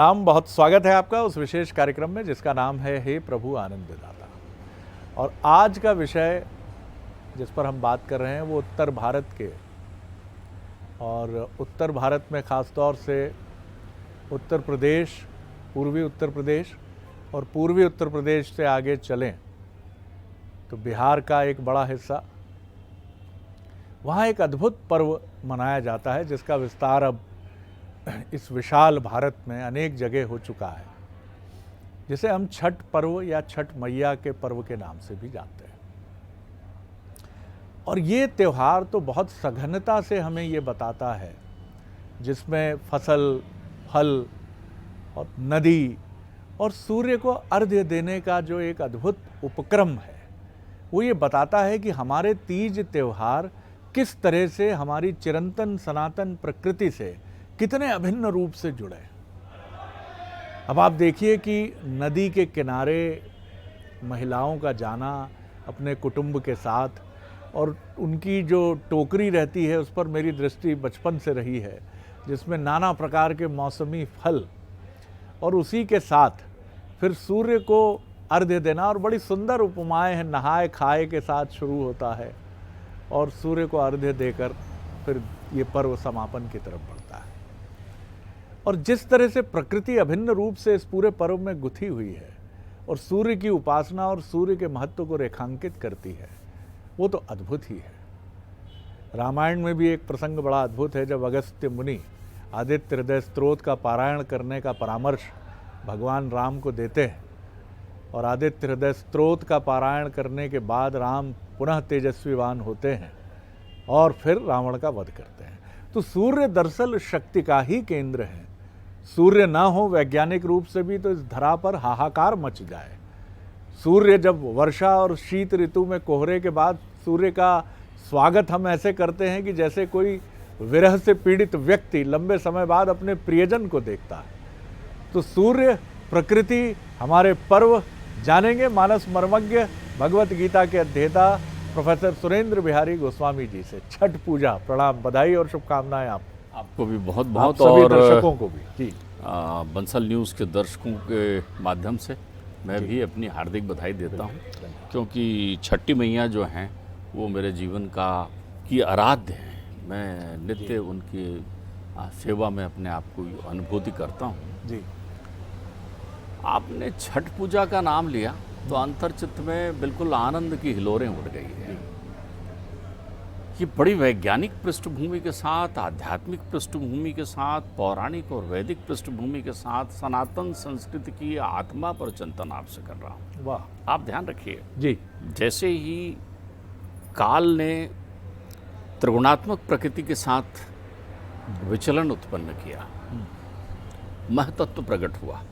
राम, बहुत स्वागत है आपका उस विशेष कार्यक्रम में जिसका नाम है हे प्रभु आनंद दाता। और आज का विषय जिस पर हम बात कर रहे हैं वो उत्तर भारत के, और उत्तर भारत में ख़ास तौर से उत्तर प्रदेश, पूर्वी उत्तर प्रदेश और पूर्वी उत्तर प्रदेश से आगे चलें तो बिहार का एक बड़ा हिस्सा, वहाँ एक अद्भुत पर्व मनाया जाता है जिसका विस्तार अब इस विशाल भारत में अनेक जगह हो चुका है, जिसे हम छठ पर्व या छठ मैया के पर्व के नाम से भी जानते हैं। और ये त्यौहार तो बहुत सघनता से हमें ये बताता है, जिसमें फसल, फल और नदी और सूर्य को अर्घ्य देने का जो एक अद्भुत उपक्रम है, वो ये बताता है कि हमारे तीज त्यौहार किस तरह से हमारी चिरंतन सनातन प्रकृति से कितने अभिन्न रूप से जुड़े। अब आप देखिए कि नदी के किनारे महिलाओं का जाना अपने कुटुंब के साथ, और उनकी जो टोकरी रहती है उस पर मेरी दृष्टि बचपन से रही है, जिसमें नाना प्रकार के मौसमी फल, और उसी के साथ फिर सूर्य को अर्घ्य देना। और बड़ी सुंदर उपमाएं हैं, नहाए खाए के साथ शुरू होता है और सूर्य को अर्घ्य देकर फिर ये पर्व समापन की तरफ बढ़ता है। और जिस तरह से प्रकृति अभिन्न रूप से इस पूरे पर्व में गुथी हुई है और सूर्य की उपासना और सूर्य के महत्व को रेखांकित करती है, वो तो अद्भुत ही है। रामायण में भी एक प्रसंग बड़ा अद्भुत है, जब अगस्त्य मुनि आदित्य हृदय स्तोत्र का पारायण करने का परामर्श भगवान राम को देते हैं, और आदित्य हृदय स्तोत्र का पारायण करने के बाद राम पुनः तेजस्वीवान होते हैं और फिर रावण का वध करते हैं। तो सूर्य दरअसल शक्ति का ही केंद्र है। सूर्य ना हो वैज्ञानिक रूप से भी तो इस धरा पर हाहाकार मच जाए। सूर्य जब वर्षा और शीत ऋतु में कोहरे के बाद सूर्य का स्वागत हम ऐसे करते हैं कि जैसे कोई विरह से पीड़ित व्यक्ति लंबे समय बाद अपने प्रियजन को देखता है। तो सूर्य, प्रकृति, हमारे पर्व जानेंगे मानस मर्मज्ञ भगवत गीता के अध्येता प्रोफेसर सुरेंद्र बिहारी गोस्वामी जी से। छठ पूजा, प्रणाम, बधाई और शुभकामनाएं आपको भी बहुत बहुत, सभी और दर्शकों को भी जी। बंसल न्यूज़ के दर्शकों के माध्यम से मैं भी अपनी हार्दिक बधाई देता हूं, क्योंकि छठी मैया जो हैं वो मेरे जीवन की आराध्य हैं। मैं नित्य उनकी सेवा में अपने आप को अनुभूति करता हूं जी। आपने छठ पूजा का नाम लिया तो अंतर्चित्त में बिल्कुल आनंद की हिलोरें उड़ गई है। ये बड़ी वैज्ञानिक पृष्ठभूमि के साथ, आध्यात्मिक पृष्ठभूमि के साथ, पौराणिक और वैदिक पृष्ठभूमि के साथ सनातन संस्कृति की आत्मा पर चिंतन आपसे कर रहा हूँ। वाह। आप ध्यान रखिए जी। जैसे ही काल ने त्रिगुणात्मक प्रकृति के साथ विचलन उत्पन्न किया, महतत्व प्रकट हुआ।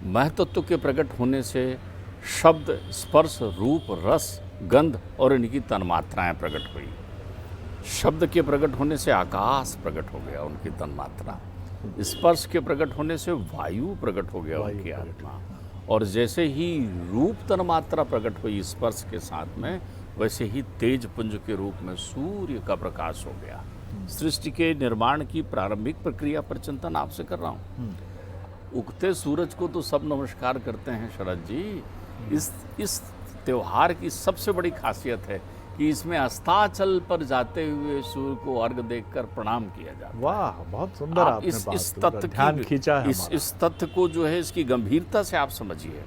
महतत्व के प्रकट होने से शब्द, स्पर्श, रूप, रस, गंध और इनकी तन्मात्राएं प्रकट हुई। शब्द के प्रकट होने से आकाश प्रकट हो गया, उनकी तन्मात्रा। स्पर्श के प्रकट होने से वायु प्रकट हो गया, उनकी आत्मा। और जैसे ही रूप तन्मात्रा प्रकट हुई स्पर्श के साथ में, वैसे ही तेज पुंज के रूप में सूर्य का प्रकाश हो गया। सृष्टि के निर्माण की प्रारंभिक प्रक्रिया पर चिंतन आपसे कर रहा हूँ। उगते सूरज को तो सब नमस्कार करते हैं शरद जी। इस त्योहार की सबसे बड़ी खासियत है कि इसमें अस्ताचल पर जाते हुए सूर्य को अर्घ देकर प्रणाम किया जाता है। वाह, बहुत सुंदर आपने इस तथ्य ध्यान खींचा है। इस तथ्य को जो है, इसकी गंभीरता से आप समझिए।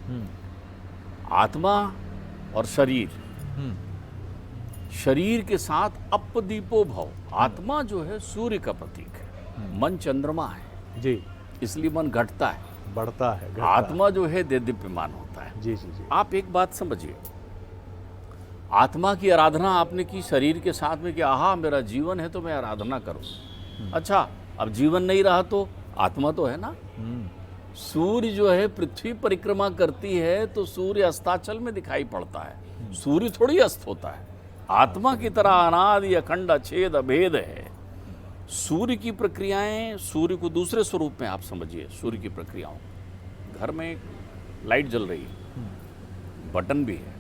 आत्मा और शरीर के साथ अपदीपो भव। आत्मा जो है सूर्य का प्रतीक है, मन चंद्रमा है जी, इसलिए मन घटता है, बढ़ता है। आत्मा जो है देदीप्यमान होता है। जी जी जी। आप एक बात समझिए, आत्मा की आराधना आपने की शरीर के साथ में कि आहा मेरा जीवन है तो मैं आराधना करूं। अच्छा, अब जीवन नहीं रहा तो आत्मा तो है ना। सूर्य जो है पृथ्वी परिक्रमा करती है तो सूर्य अस्ताचल में दिखाई पड़ता है, सूर्य थोड़ी अस्त होता है। आत्मा की तरह अनादि अखंड अछेद अभेद है। सूर्य की प्रक्रियाएं, सूर्य को दूसरे स्वरूप में आप समझिए। सूर्य की प्रक्रियाओं, घर में लाइट जल रही है, बटन भी है,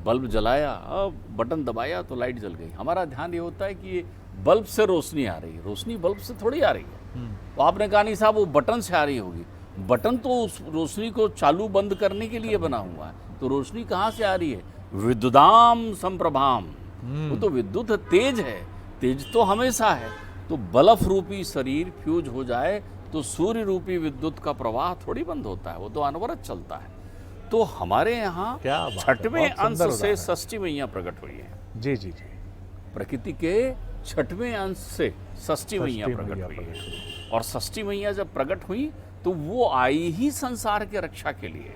बल्ब जलाया, अब बटन दबाया तो लाइट जल गई। हमारा ध्यान ये होता है कि ये बल्ब से रोशनी आ रही है, रोशनी बल्ब से थोड़ी आ रही है। तो आपने कहा नहीं साहब वो बटन से आ रही होगी। बटन तो उस रोशनी को चालू बंद करने के लिए बना हुआ है, तो रोशनी कहाँ से आ रही है? विद्युदाम संप्रभाम, वो तो विद्युत तेज है, तेज तो हमेशा है। तो बल्ब रूपी शरीर फ्यूज हो जाए तो सूर्य रूपी विद्युत का प्रवाह थोड़ी बंद होता है, वो तो अनवरत चलता है। तो हमारे यहाँ क्या बात है, छठवें बहुत अंश सुंदर से उदाहरण। षष्ठी मैया प्रकट हुई है। जी जी जी। प्रकृति के छठवें अंश से षष्ठी मैया षष्ठी प्रकट मैया हुई प्रकट है। और षष्ठी मैया जब प्रकट हुई तो वो आई ही संसार के रक्षा के लिए।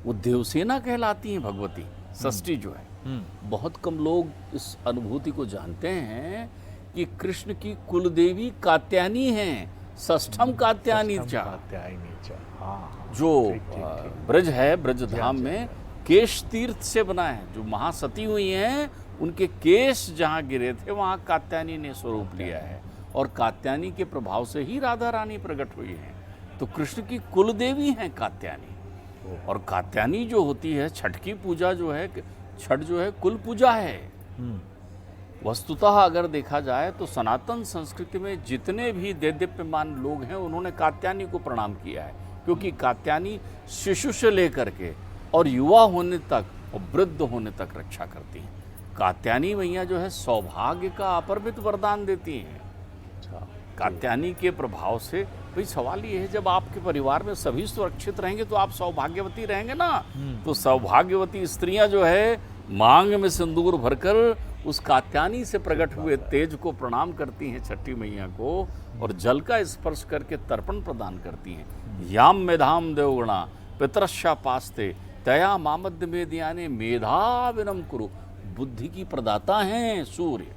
वो देवसेना कहलाती हैं भगवती षष्ठी जो है। बहुत कम लोग इस अनुभूति को जानते हैं कि कृष्ण की कुलदेवी कात्यायनी हैं, षष्ठम कात्यायनी चा। हाँ, जो ठीक, ठीक, ठीक। ब्रज है, ब्रज धाम में केश तीर्थ से बना है। जो महासती हुई हैं उनके केश जहाँ गिरे थे वहाँ कात्यायनी ने स्वरूप लिया है, और कात्यायनी के प्रभाव से ही राधा रानी प्रकट हुई हैं। तो कृष्ण की कुलदेवी हैं कात्यायनी। और कात्यायनी जो होती है, छठ की पूजा जो है, छठ जो है कुल पूजा है। वस्तुतः अगर देखा जाए तो सनातन संस्कृति में जितने भी देदीप्यमान लोग हैं उन्होंने कात्यायनी को प्रणाम किया है, क्योंकि कात्यायनी शिशु से लेकर के और युवा होने तक और वृद्ध होने तक रक्षा करती हैं। कात्यायनी मैया जो है सौभाग्य का अपरिमित वरदान देती हैं। कात्यायनी के प्रभाव से भाई सवाल ये है, जब आपके परिवार में सभी सुरक्षित रहेंगे तो आप सौभाग्यवती रहेंगे ना। तो सौभाग्यवती स्त्रियां जो है मांग में सिंदूर भरकर उस कात्यायनी से प्रकट हुए तेज को प्रणाम करती हैं, छठी मैया को, और जल का स्पर्श करके तर्पण प्रदान करती हैं। याम मेधाम देवगुणा पितरश्या पास्ते तया मामद्य मेदियाने मेधा विनम कुरु। बुद्धि की प्रदाता हैं सूर्य।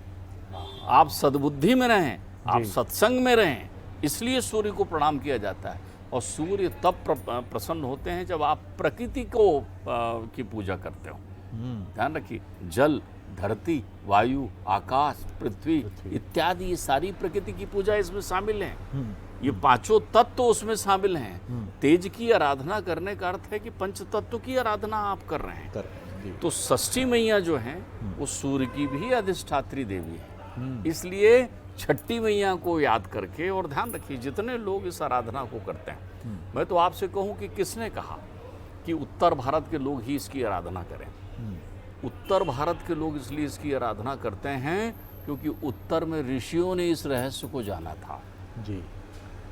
आप सद्बुद्धि में रहें, आप सत्संग में रहें, इसलिए सूर्य को प्रणाम किया जाता है। और सूर्य तब प्रसन्न होते हैं जब आप प्रकृति को की पूजा करते हो। ध्यान रखिए, जल, धरती, वायु, आकाश, पृथ्वी इत्यादि ये सारी प्रकृति की पूजा इसमें शामिल है। ये पांचों तत्व उसमें शामिल हैं। तेज की आराधना करने का अर्थ है कि पंच तत्व की आराधना आप कर रहे हैं। तो षष्ठी मैया जो है वो सूर्य की भी अधिष्ठात्री देवी है। इसलिए छठी मैया को याद करके, और ध्यान रखिए जितने लोग इस आराधना को करते हैं, मैं तो आपसे कहूँ कि किसने कहा कि उत्तर भारत के लोग ही इसकी आराधना करें? उत्तर भारत के लोग इसलिए इसकी आराधना करते हैं क्योंकि उत्तर में ऋषियों ने इस रहस्य को जाना था। जी,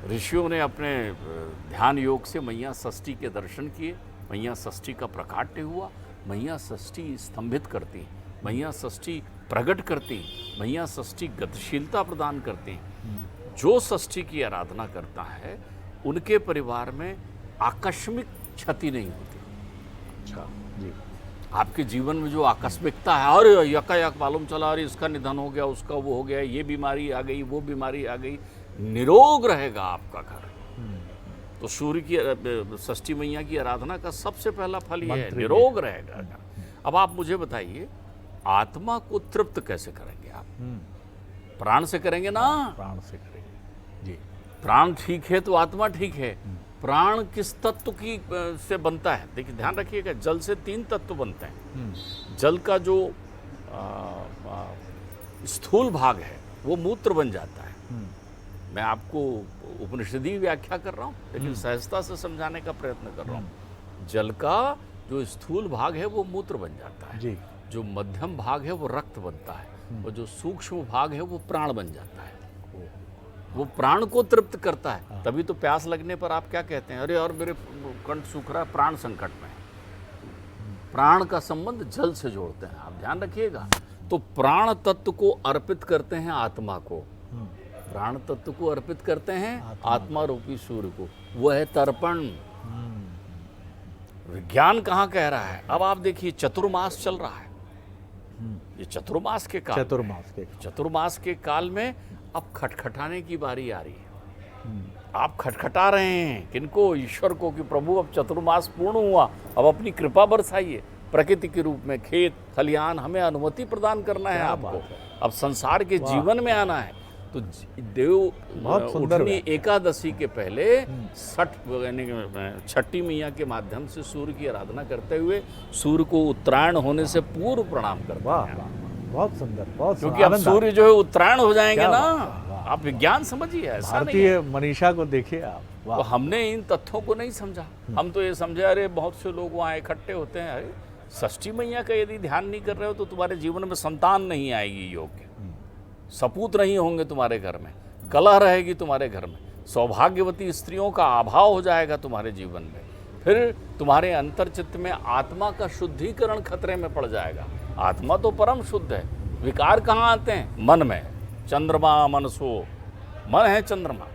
ऋषियों ने अपने ध्यान योग से मैया षष्ठी के दर्शन किए। मैया षष्ठी का प्रकाट्य हुआ। मैया षष्ठी स्तंभित करती, मैया षष्ठी प्रकट करती, मैया षष्ठी गतिशीलता प्रदान करती। जो षष्ठी की आराधना करता है उनके परिवार में आकस्मिक क्षति नहीं होती। अच्छा जी। आपके जीवन में जो आकस्मिकता है, अरे यकायक मालूम चला, अरे इसका निधन हो गया, उसका वो हो गया, ये बीमारी आ गई, वो बीमारी आ गई, निरोग रहेगा आपका घर। तो सूर्य की षष्ठी मैया की आराधना का सबसे पहला फल ये है, निरोग रहेगा घर। अब आप मुझे बताइए, आत्मा को तृप्त कैसे करेंगे आप? प्राण से करेंगे ना। प्राण से करेंगे जी। प्राण ठीक है तो आत्मा ठीक है। प्राण किस तत्व की से बनता है? देखिए ध्यान रखिएगा, जल से 3 तत्व बनते हैं। जल का जो स्थूल भाग है वो मूत्र बन जाता है। मैं आपको उपनिषदीय व्याख्या कर रहा हूँ, लेकिन सहजता से समझाने का प्रयत्न कर रहा हूँ। जल का जो स्थूल भाग है वो मूत्र बन जाता है जी। जो मध्यम भाग है वो रक्त बनता है, और जो सूक्ष्म भाग है वो प्राण बन जाता है। वो प्राण को तृप्त करता है। तभी तो प्यास लगने पर आप क्या कहते हैं? अरे और मेरे कंठ सूख रहा है, प्राण संकट में। प्राण का संबंध जल से जोड़ते हैं, आप ध्यान रखिएगा। तो प्राण तत्व को अर्पित करते हैं आत्मा को, प्राण तत्व को अर्पित करते हैं आत्मा रूपी सूर्य को। वो है तर्पण। विज्ञान कहाँ कह रहा है? अब आप देखिए, चतुर्मास चल रहा है। ये चतुर्मास के काल, चतुर्मास के काल में अब खटखटाने की बारी आ रही है। आप खटखटा रहे हैं किनको? ईश्वर को, कि प्रभु अब चतुर्मास पूर्ण हुआ, अब अपनी कृपा बरसाइए। प्रकृति के रूप में खेत खलिहान हमें अनुमति प्रदान करना है आपको। अब संसार के जीवन में आना है। तो देव उठनी एकादशी के पहले छठी मैया के माध्यम से सूर्य की आराधना करते हुए सूर्य को उत्तरायण होने से पूर्व प्रणाम करते हैं। बहुत सुंदर, बहुत क्योंकि अब सूर्य जो है उत्तरायण हो जाएंगे ना। आप विज्ञान समझिए, ऐसा नहीं भारतीय मनीषा को देखिए आप, तो वाह। हमने इन तथ्यों को नहीं समझा। हम तो ये समझे अरे बहुत से लोग वहाँ इकट्ठे होते हैं। अरे षष्ठी मैया का यदि ध्यान नहीं कर रहे हो तो तुम्हारे जीवन में संतान नहीं आएगी योग्य, सपूत नहीं होंगे तुम्हारे घर में, कलह रहेगी तुम्हारे घर में, सौभाग्यवती स्त्रियों का अभाव हो जाएगा तुम्हारे जीवन में, फिर तुम्हारे अंतर्चित्त में आत्मा का शुद्धिकरण खतरे में पड़ जाएगा। आत्मा तो परम शुद्ध है, विकार कहाँ आते हैं? मन में। चंद्रमा मनसो, मन है चंद्रमा।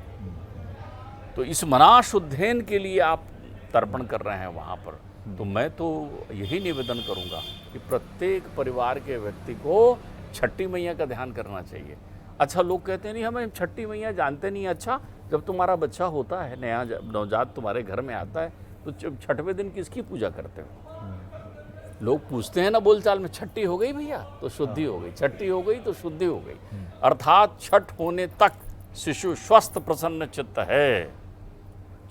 तो इस मना शुद्धेन के लिए आप तर्पण कर रहे हैं वहाँ पर। तो मैं तो यही निवेदन करूँगा कि प्रत्येक परिवार के व्यक्ति को छठी मैया का ध्यान करना चाहिए। अच्छा, लोग कहते हैं नहीं हमें छठी मैया जानते नहीं। अच्छा, जब तुम्हारा बच्चा होता है, नया नवजात तुम्हारे घर में आता है, तो छठवें दिन किसकी पूजा करते हो? लोग पूछते हैं ना बोलचाल में, छठी हो गई भैया तो शुद्धि हो गई, छठी हो गई तो शुद्धि हो गई। अर्थात छठ होने तक शिशु स्वस्थ प्रसन्न चित्त है,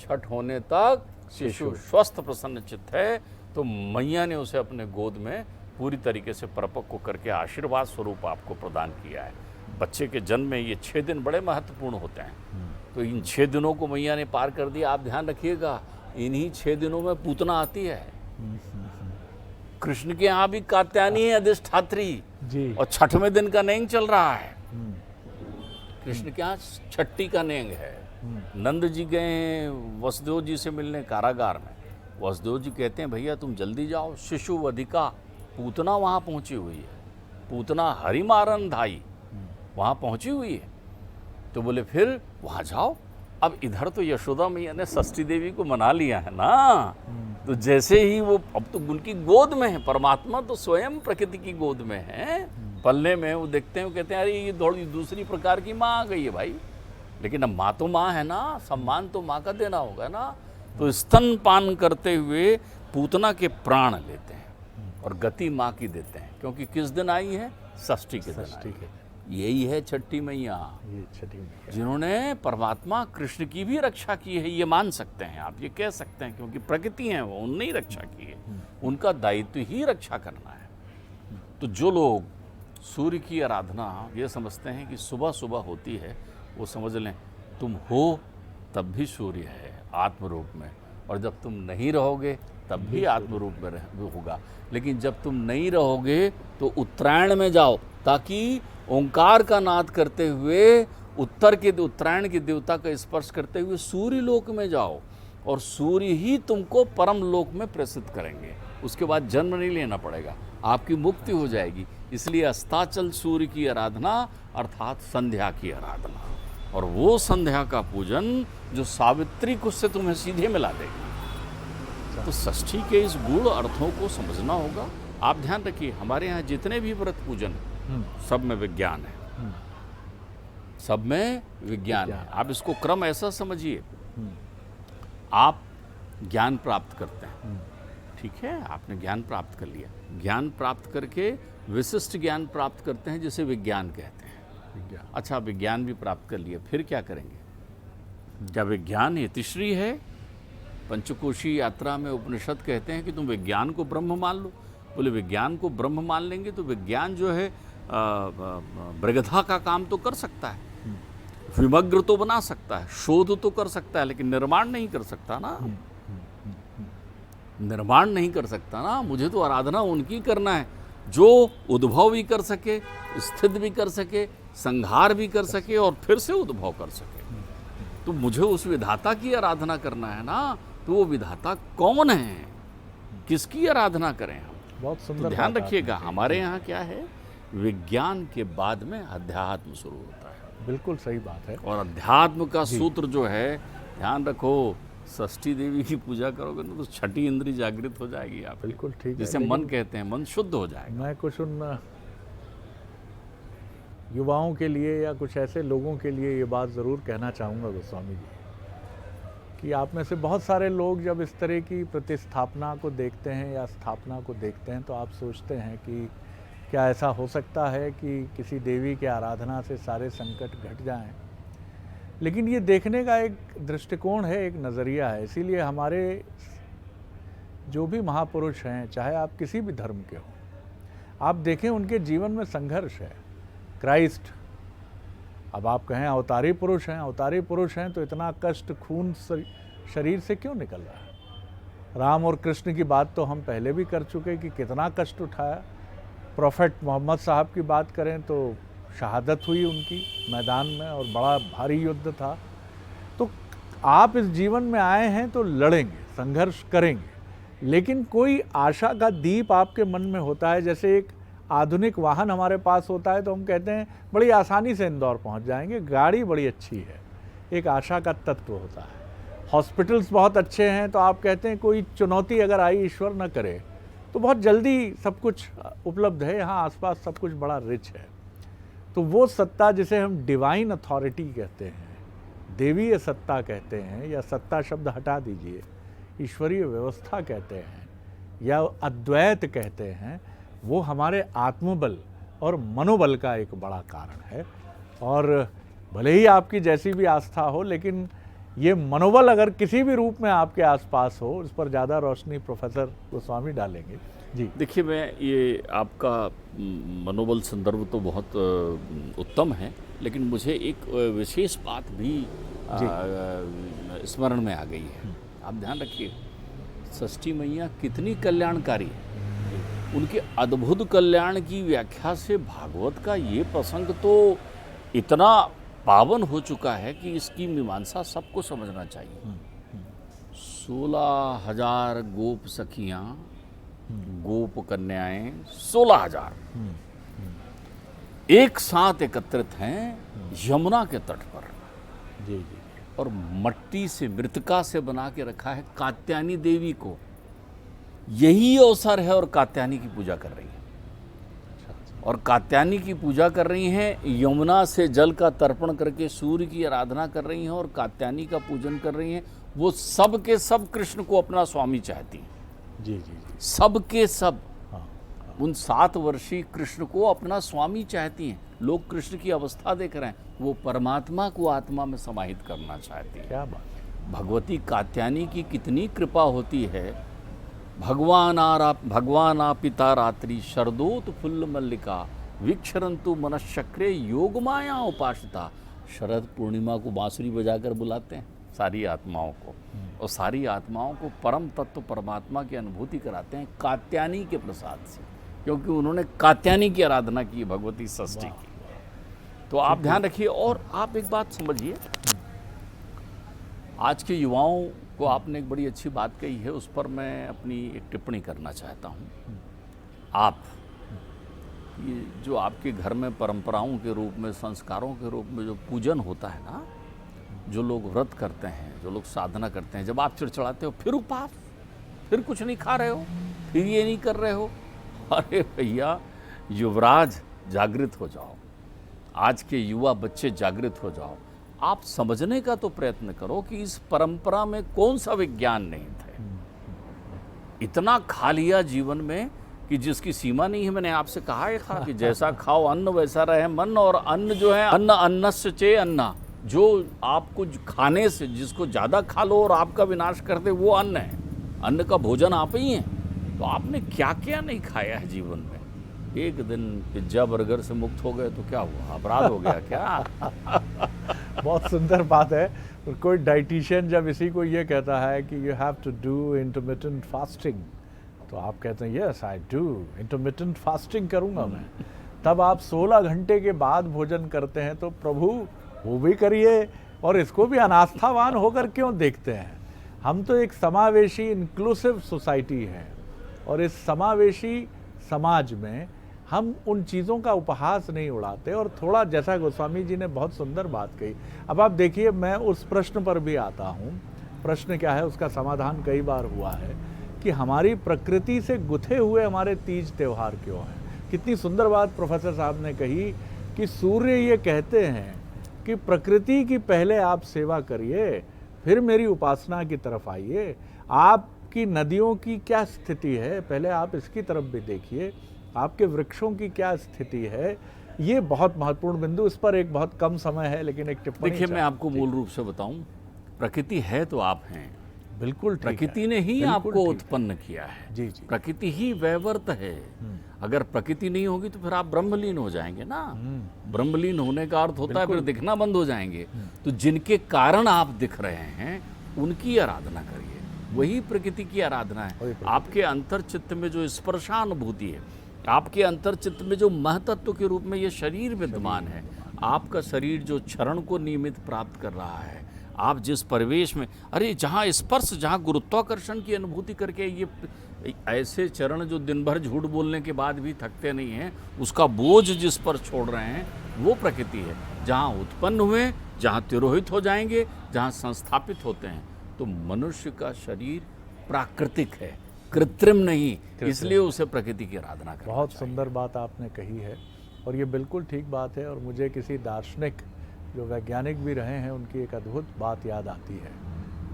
छठ होने तक शिशु स्वस्थ प्रसन्न चित्त है। तो मैया ने उसे अपने गोद में पूरी तरीके से परिपक्व करके आशीर्वाद स्वरूप आपको प्रदान किया है। बच्चे के जन्म में ये 6 दिन बड़े महत्वपूर्ण होते हैं। तो इन 6 दिनों को मैया ने पार कर दिया। आप ध्यान रखिएगा, इन्हीं 6 दिनों में पूतना आती है। कृष्ण के यहाँ भी कात्यायनी है अधिष्ठात्री जी। और छठवें दिन का नेंग चल रहा है। कृष्ण के यहाँ छठी का नेंग है। नंद जी गए वसुदेव जी से मिलने कारागार में। वसुदेव जी कहते हैं भैया तुम जल्दी जाओ, शिशु वधिका पूतना वहाँ पहुँची हुई है, पूतना हरिमारन धाई वहाँ पहुँची हुई है। तो बोले फिर वहाँ जाओ। अब इधर तो यशोदा मैया ने षष्ठी देवी को मना लिया है ना, तो जैसे ही वो अब तो उनकी गोद में है, परमात्मा तो स्वयं प्रकृति की गोद में है, पल्ले में। वो देखते हैं, वो कहते हैं अरे ये थोड़ी दूसरी प्रकार की माँ आ गई है भाई, लेकिन अब माँ तो माँ है ना, सम्मान तो माँ का देना होगा ना। तो स्तनपान करते हुए पूतना के प्राण लेते हैं और गति माँ की देते हैं, क्योंकि किस दिन आई है? षष्ठी के दिन आई है। यही है छठी मैया, ये छठी मैया जिन्होंने परमात्मा कृष्ण की भी रक्षा की है। ये मान सकते हैं आप, ये कह सकते हैं, क्योंकि प्रकृति है वो, उनने ही रक्षा की है, उनका दायित्व ही रक्षा करना है। तो जो लोग सूर्य की आराधना ये समझते हैं कि सुबह सुबह होती है, वो समझ लें तुम हो तब भी सूर्य है आत्मरूप में, और जब तुम नहीं रहोगे तब भी आत्मरूप में होगा। लेकिन जब तुम नहीं रहोगे तो उत्तरायण में जाओ, ताकि ओंकार का नाद करते हुए उत्तरायण के देवता का स्पर्श करते हुए सूर्य लोक में जाओ, और सूर्य ही तुमको परम लोक में प्रेषित करेंगे। उसके बाद जन्म नहीं लेना पड़ेगा, आपकी मुक्ति हो जाएगी। इसलिए अस्ताचल सूर्य की आराधना अर्थात संध्या की आराधना, और वो संध्या का पूजन जो सावित्री को से तुम्हें सीधे मिला देगी। तो षष्ठी के इस गूढ़ अर्थों को समझना होगा। आप ध्यान रखिए, हमारे यहाँ जितने भी व्रत पूजन सब में विज्ञान है, सब में विज्ञान है। आप इसको क्रम ऐसा समझिए, आप ज्ञान प्राप्त करते हैं, ठीक है, आपने ज्ञान प्राप्त कर लिया, ज्ञान प्राप्त करके विशिष्ट ज्ञान प्राप्त करते हैं जिसे विज्ञान कहते हैं। अच्छा, विज्ञान भी प्राप्त कर लिया, फिर क्या करेंगे? क्या विज्ञान यतिश्री है? पंचकोशी यात्रा में उपनिषद कहते हैं कि तुम विज्ञान को ब्रह्म मान लो। बोले विज्ञान को ब्रह्म मान लेंगे तो विज्ञान जो है ब्रगधा का काम तो कर सकता है, विमग्र तो बना सकता है, शोध तो कर सकता है, लेकिन निर्माण नहीं कर सकता ना, निर्माण नहीं कर सकता ना। मुझे तो आराधना उनकी करना है जो उद्भव भी कर सके, स्थित भी कर सके, संहार भी कर सके और फिर से उद्भव कर सके। तो मुझे उस विधाता की आराधना करना है ना। तो वो विधाता कौन है, किसकी आराधना करें हम? बहुत सुंदर। तो ध्यान रखिएगा, हमारे यहाँ क्या है, विज्ञान के बाद में अध्यात्म शुरू होता है। बिल्कुल सही बात है। और अध्यात्म का सूत्र जो है, ध्यान रखो, षष्ठी देवी की पूजा करोगे ना तो छठी इंद्री जागृत हो जाएगी आप। बिल्कुल ठीक है। जिसे मन कहते हैं, मन शुद्ध हो जाएगा। मैं कुछ उन युवाओं के लिए या कुछ ऐसे लोगों के लिए ये बात ज़रूर कहना चाहूँगा गोस्वामी जी, कि आप में से बहुत सारे लोग जब इस तरह की प्रतिस्थापना को देखते हैं या स्थापना को देखते हैं तो आप सोचते हैं कि क्या ऐसा हो सकता है कि किसी देवी के आराधना से सारे संकट घट जाएं। लेकिन ये देखने का एक दृष्टिकोण है, एक नज़रिया है। इसीलिए हमारे जो भी महापुरुष हैं, चाहे आप किसी भी धर्म के हों, आप देखें उनके जीवन में संघर्ष है। क्राइस्ट अब आप कहें अवतारी पुरुष हैं, अवतारी पुरुष हैं तो इतना कष्ट खून शरीर से क्यों निकल रहा है? राम और कृष्ण की बात तो हम पहले भी कर चुके कि कितना कष्ट उठाया। प्रोफेट मोहम्मद साहब की बात करें तो शहादत हुई उनकी मैदान में और बड़ा भारी युद्ध था। तो आप इस जीवन में आए हैं तो लड़ेंगे, संघर्ष करेंगे, लेकिन कोई आशा का दीप आपके मन में होता है। जैसे एक आधुनिक वाहन हमारे पास होता है तो हम कहते हैं बड़ी आसानी से इंदौर पहुंच जाएंगे, गाड़ी बड़ी अच्छी है, एक आशा का तत्व होता है। हॉस्पिटल्स बहुत अच्छे हैं तो आप कहते हैं कोई चुनौती अगर आई, ईश्वर न करे, तो बहुत जल्दी सब कुछ उपलब्ध है, यहाँ आसपास सब कुछ बड़ा रिच है। तो वो सत्ता जिसे हम डिवाइन अथॉरिटी कहते हैं, देवीय सत्ता कहते हैं, या सत्ता शब्द हटा दीजिए, ईश्वरीय व्यवस्था कहते हैं या अद्वैत कहते हैं, वो हमारे आत्मबल और मनोबल का एक बड़ा कारण है। और भले ही आपकी जैसी भी आस्था हो, लेकिन ये मनोबल अगर किसी भी रूप में आपके आसपास हो, उस पर ज़्यादा रोशनी प्रोफेसर गोस्वामी डालेंगे। जी देखिए, मैं ये आपका मनोबल संदर्भ तो बहुत उत्तम है, लेकिन मुझे एक विशेष बात भी स्मरण में आ गई है। आप ध्यान रखिए, षष्ठी मैया कितनी कल्याणकारी है। उनके अद्भुत कल्याण की व्याख्या से भागवत का ये प्रसंग तो इतना पावन हो चुका है कि इसकी मीमांसा सबको समझना चाहिए। 16,000 गोप सखियां, गोप कन्याएं 16,000 एक साथ एकत्रित हैं यमुना के तट पर। जी जी। और मट्टी से, मृतिका से बना के रखा है कात्यायनी देवी को। यही अवसर है और कात्यायनी की पूजा कर रही है। और कात्यायनी की पूजा कर रही हैं, यमुना से जल का तर्पण करके सूर्य की आराधना कर रही हैं और कात्यायनी का पूजन कर रही हैं। वो सब के सब कृष्ण को अपना स्वामी चाहती हैं। जी जी जी। सब के सब हाँ, उन 7 वर्षीय कृष्ण को अपना स्वामी चाहती हैं। लोग कृष्ण की अवस्था देख रहे हैं, वो परमात्मा को आत्मा में समाहित करना चाहती हैं। क्या बात है। भगवती कात्यायनी की कितनी कृपा होती है। भगवान पिता रात्रि शरदोत फुल्ल मल्लिका वीक्षरंतु मनश्चक्रे योग माया उपासिता। शरद पूर्णिमा को बांसुरी बजाकर बुलाते हैं सारी आत्माओं को, और सारी आत्माओं को परम तत्व परमात्मा की अनुभूति कराते हैं कात्यायनी के प्रसाद से, क्योंकि उन्होंने कात्यायनी की आराधना की, भगवती षष्ठी की। तो आप ध्यान रखिए। और आप एक बात समझिए, आज के युवाओं को आपने एक बड़ी अच्छी बात कही है, उस पर मैं अपनी एक टिप्पणी करना चाहता हूँ। आप ये जो आपके घर में परंपराओं के रूप में, संस्कारों के रूप में जो पूजन होता है ना, जो लोग व्रत करते हैं, जो लोग साधना करते हैं, जब आप चिड़चिड़ाते हो, फिर उपवास, फिर कुछ नहीं खा रहे हो, फिर ये नहीं कर रहे हो, अरे भैया युवराज जागृत हो जाओ, आज के युवा बच्चे जागृत हो जाओ। आप समझने का तो प्रयत्न करो कि इस परंपरा में कौन सा विज्ञान नहीं था। इतना खा लिया जीवन में कि जिसकी सीमा नहीं है। मैंने आपसे कहा है था कि जैसा खाओ अन्न वैसा रहे मन, और अन्न जो है अन्न अन्नस्य चे अन्ना, जो आपको खाने से जिसको ज़्यादा खा लो और आपका विनाश कर दे, वो अन्न है। अन्न का भोजन आप ही हैं। तो आपने क्या क्या नहीं खाया है जीवन में। एक दिन पिज्जा बर्गर से मुक्त हो गए तो क्या हुआ, अपराध हो गया क्या? बहुत सुंदर बात है। और कोई डाइटिशियन जब इसी को ये कहता है कि you have to do intermittent fasting, तो आप कहते हैं yes I do intermittent fasting करूँगा मैं। तब आप 16 घंटे के बाद भोजन करते हैं, तो प्रभु वो भी करिए, और इसको भी अनास्थावान होकर क्यों देखते हैं। हम तो एक समावेशी इंक्लूसिव सोसाइटी है, और इस समावेशी समाज में हम उन चीज़ों का उपहास नहीं उड़ाते। और थोड़ा, जैसा गोस्वामी जी ने बहुत सुंदर बात कही, अब आप देखिए, मैं उस प्रश्न पर भी आता हूँ। प्रश्न क्या है, उसका समाधान कई बार हुआ है कि हमारी प्रकृति से गुथे हुए हमारे तीज त्यौहार क्यों हैं। कितनी सुंदर बात प्रोफेसर साहब ने कही कि सूर्य ये कहते हैं कि प्रकृति की पहले आप सेवा करिए, फिर मेरी उपासना की तरफ आइए। आपकी नदियों की क्या स्थिति है, पहले आप इसकी तरफ भी देखिए। आपके वृक्षों की क्या स्थिति है, ये बहुत महत्वपूर्ण बिंदु। इस पर एक बहुत कम समय है, लेकिन एक टिप्पणी। देखिए, मैं आपको मूल रूप से बताऊं, प्रकृति है तो आप हैं। बिल्कुल ठीक है। प्रकृति ने ही बिल्कुल आपको ठीक है। उत्पन्न किया है। जी जी। प्रकृति ही वैवर्त है। अगर प्रकृति नहीं होगी तो फिर आप ब्रह्मलीन हो जाएंगे ना। ब्रह्मलीन होने का अर्थ होता है फिर दिखना बंद हो जाएंगे। तो जिनके कारण आप दिख रहे हैं उनकी आराधना करिए, वही प्रकृति की आराधना है। आपके अंतर चित्त में जो स्पर्शानुभूति है, आपके अंतर चित्त में जो महतत्व के रूप में ये शरीर विद्यमान है, आपका शरीर जो क्षरण को नियमित प्राप्त कर रहा है, आप जिस परिवेश में, अरे जहाँ स्पर्श, जहाँ गुरुत्वाकर्षण की अनुभूति करके ये ऐसे चरण जो दिन भर झूठ बोलने के बाद भी थकते नहीं हैं, उसका बोझ जिस पर छोड़ रहे हैं, वो प्रकृति है। जहाँ उत्पन्न हुए, जहाँ तिरोहित हो जाएंगे, जहाँ संस्थापित होते हैं। तो मनुष्य का शरीर प्राकृतिक है, कृत्रिम नहीं, इसलिए उसे प्रकृति की आराधना करना बहुत चाहिए। सुंदर बात आपने कही है और ये बिल्कुल ठीक बात है। और मुझे किसी दार्शनिक जो वैज्ञानिक भी रहे हैं उनकी एक अद्भुत बात याद आती है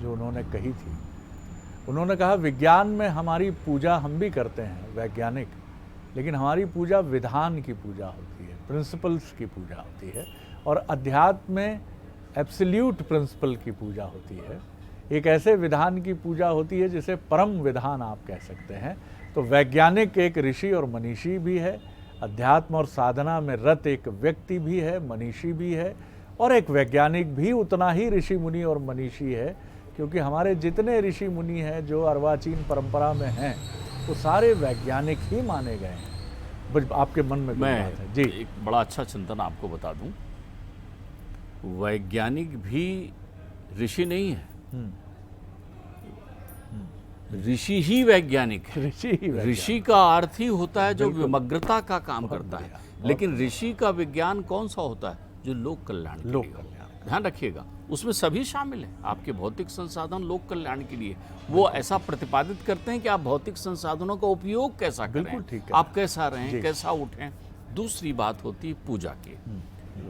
जो उन्होंने कही थी। उन्होंने कहा, विज्ञान में हमारी पूजा हम भी करते हैं वैज्ञानिक, लेकिन हमारी पूजा विधान की पूजा होती है, प्रिंसिपल्स की पूजा होती है। और अध्यात्म में एब्सोल्यूट प्रिंसिपल की पूजा होती है, एक ऐसे विधान की पूजा होती है जिसे परम विधान आप कह सकते हैं। तो वैज्ञानिक एक ऋषि और मनीषी भी है, अध्यात्म और साधना में रत एक व्यक्ति भी है, मनीषी भी है, और एक वैज्ञानिक भी उतना ही ऋषि मुनि और मनीषी है। क्योंकि हमारे जितने ऋषि मुनि हैं जो अर्वाचीन परंपरा में हैं, वो सारे वैज्ञानिक ही माने गए हैं। बस आपके मन में कोई मैं बात है? जी। एक बड़ा अच्छा चिंतन आपको बता दूं, वैज्ञानिक भी ऋषि नहीं है, ऋषि ही वैज्ञानिक है। ऋषि ही वैज्ञानिक। ऋषि का अर्थ ही होता है जो विमग्रता का काम करता है। बढ़िया, लेकिन ऋषि का विज्ञान कौन सा होता है? जो लोक कल्याण के लोक लिए हो। कल्याण। ध्यान रखिएगा, उसमें सभी शामिल हैं। आपके भौतिक संसाधन लोक कल्याण के लिए, वो ऐसा प्रतिपादित करते हैं कि आप भौतिक संसाधनों का उपयोग कैसा करें, बिल्कुल ठीक है। आप कैसा रहें, कैसा उठें। दूसरी बात होती है पूजा की।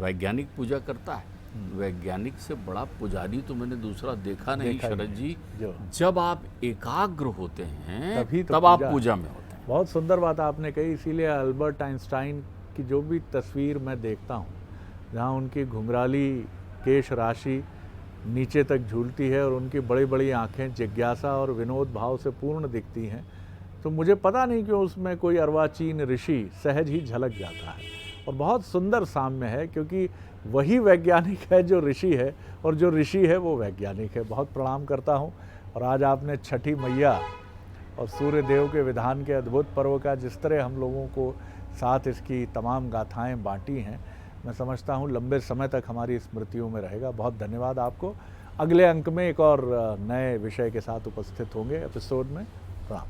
वैज्ञानिक पूजा करता है, वैज्ञानिक से बड़ा पुजारी तो मैंने दूसरा देखा नहीं शरद जी। जब आप एकाग्र होते हैं तभी तो तब आप पूजा पूजा में होते हैं। बहुत सुंदर बात आपने कही। इसीलिए अल्बर्ट आइंस्टाइन की जो भी तस्वीर मैं देखता हूँ, जहाँ उनकी घुंघराली केश राशि नीचे तक झूलती है और उनकी बड़ी बड़ी आंखें जिज्ञासा और विनोद भाव से पूर्ण दिखती हैं, तो मुझे पता नहीं क्यों उसमें कोई अर्वाचीन ऋषि सहज ही झलक जाता है। और बहुत सुंदर साम्य है, क्योंकि वही वैज्ञानिक है जो ऋषि है, और जो ऋषि है वो वैज्ञानिक है। बहुत प्रणाम करता हूँ। और आज आपने छठी मैया और सूर्य देव के विधान के अद्भुत पर्व का जिस तरह हम लोगों को साथ इसकी तमाम गाथाएं बांटी हैं, मैं समझता हूँ लंबे समय तक हमारी स्मृतियों में रहेगा। बहुत धन्यवाद आपको। अगले अंक में एक और नए विषय के साथ उपस्थित होंगे एपिसोड में। प्रणाम।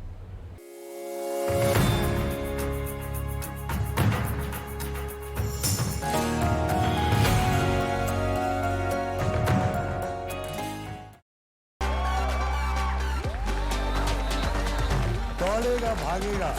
दौड़ेगा भागेगा